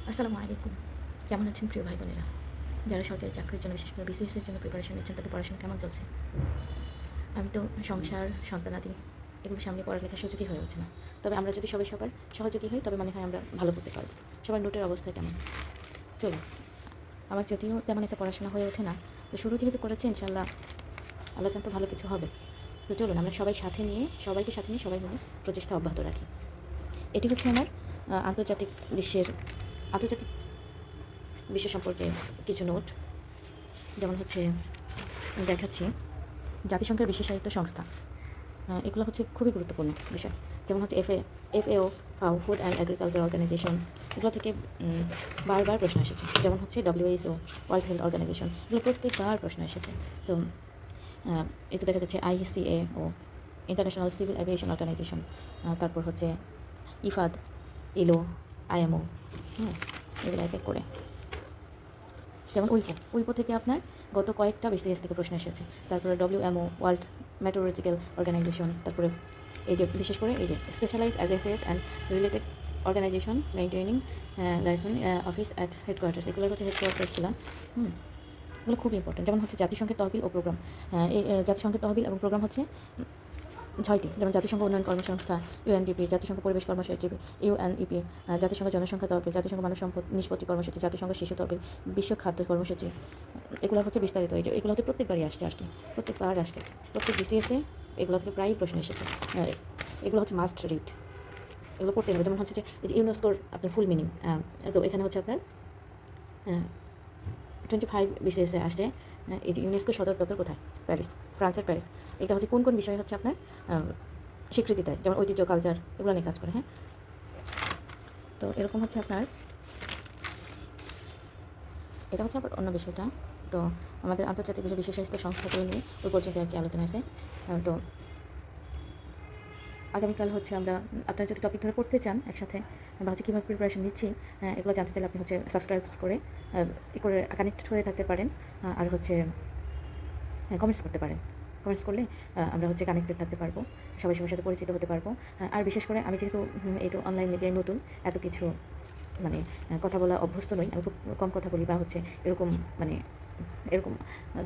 আসসালামু আলাইকুম। কেমন আছেন প্রিয় ভাই বোনেরা? যারা সরকারি চাকরির জন্য বিশেষ করে বিসিএস এর জন্য প্রিপারেশন নিচ্ছেন তাদের পড়াশোনা কেমন চলছে? আমি তো সংসার, সন্তানাদি এগুলো সামনে পড়ালেখার সুযোগই হয়ে ওঠে না। তবে আমরা যদি সবাই সবার সহযোগী হই তবে মনে হয় আমরা ভালো করতে পারব। সবার নোটের অবস্থা কেমন? চলুন। আমার যদিও তেমন একটা পড়াশোনা হয়ে ওঠে না। তো শুরু যেহেতু করেছি ইনশাআল্লাহ আল্লাহ চান তো ভালো কিছু হবে। তো চলুন আমরা সবাইকে সাথে নিয়ে সবাই মিলে প্রচেষ্টা অব্যাহত রাখি। এটি হচ্ছে আমার আন্তর্জাতিক আন্তর্জাতিক বিশ্ব সম্পর্কে কিছু নোট। যেমন হচ্ছে দেখাচ্ছি জাতিসংঘের বিশেষায়িত সংস্থা, এগুলো হচ্ছে খুবই গুরুত্বপূর্ণ বিষয়। যেমন হচ্ছে FAO ফাও ফুড অ্যান্ড এগ্রিকালচার অর্গানাইজেশন, এগুলো থেকে বারবার প্রশ্ন এসেছে। যেমন হচ্ছে WHO ওয়ার্ল্ড হেলথ অর্গানাইজেশন, এগুলো প্রত্যেকবার প্রশ্ন এসেছে। তো এই তো দেখা যাচ্ছে ICAO international civil aviation organisation, তারপর হচ্ছে ইফাদ, ইলো, IMO, হ্যাঁ, এগুলো এক এক করে। যেমন উইপো থেকে আপনার গত কয়েকটা বিসিএস থেকে প্রশ্ন এসেছে। তারপরে WMO ওয়ার্ল্ড মেট্রোলজিক্যাল অর্গানাইজেশন, তারপরে এই যে বিশেষ করে এই যে specialise agencies and related organisation maintaining licence office at headquarters, এগুলো হচ্ছে হেডকোয়ার্টার্সগুলো। এগুলো খুব ইম্পর্টেন্ট। যেমন হচ্ছে জাতিসংঘের তহবিল ও প্রোগ্রাম, এই জাতিসংঘের তহবিল এবং প্রোগ্রাম হচ্ছে 6টি। যেমন জাতিসংঘ উন্নয়ন কর্মসংস্থা UNDP, জাতিসংঘ পরিবেশ কর্মসূচি UNEP, জাতিসংঘ জনসংখ্যা তহবিল, জাতিসংঘ মানব সম্পদ নিষ্পত্তি কর্মসূচি, জাতিসংঘ শিশু তহবিল, বিশ্ব খাদ্য কর্মসূচি। এগুলো হচ্ছে বিস্তারিত। এই যে এগুলো হচ্ছে প্রত্যেকবারই আসছে আর কি, প্রত্যেকবার আসছে, প্রত্যেক বিসিএসে এগুলো থেকে প্রায়ই প্রশ্ন এসেছে। এগুলো হচ্ছে মাস্ট রিড, এগুলো পড়তে হবে। যেমন হচ্ছে যে এই যে ইউনেস্কোর আপনার ফুল মিনিং, তো এখানে হচ্ছে আপনার 25 বিসিএসে আসছে। এই যে ইউনেস্কো সদর দপ্তর কোথায়? প্যারিস, ফ্রান্সের প্যারিস। এটা হচ্ছে কোন বিষয় হচ্ছে আপনার স্বীকৃতি দেয়, যেমন ঐতিহ্য, কালচার, এগুলো নিয়ে কাজ করে। হ্যাঁ, তো এরকম হচ্ছে আপনার, এটা হচ্ছে আবার অন্য বিষয়টা। তো আমাদের আন্তর্জাতিক বিশেষায়িত সংস্থাগুলো নিয়ে ওই পর্যন্ত আর কি আলোচনা আছে। তো আগামীকাল হচ্ছে আমরা আপনারা যদি টপিক ধরে পড়তে চান একসাথে বা হচ্ছে কীভাবে প্রিপারেশন নিচ্ছি, এগুলো জানতে চাইলে আপনি হচ্ছে সাবস্ক্রাইব করে কানেক্টেড হয়ে থাকতে পারেন। আর হচ্ছে কমেন্টস করতে পারেন। কমেন্টস করলে আমরা হচ্ছে কানেক্টেড থাকতে পারবো, সবাই সবার সাথে পরিচিত হতে পারবো। আর বিশেষ করে আমি যেহেতু এই তো অনলাইন মিডিয়ায় নতুন, এত কিছু মানে কথা বলা অভ্যস্ত নই, আমি খুব কম কথা বলি বা হচ্ছে মানে এরকম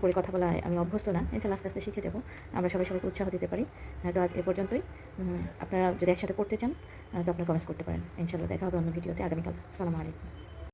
করে কথা বলা আমি অভ্যস্ত না। ইনশাআল্লাহ আস্তে আস্তে শিখে যাবো। আমরা সবাইকে উৎসাহ দিতে পারি। তো আজ এ পর্যন্তই। আপনারা যদি একসাথে পড়তে চান তো আপনারা কমেন্টস করতে পারেন। ইনশাআল্লাহ দেখা হবে অন্য ভিডিওতে আগামীকাল। আসসালামু আলাইকুম।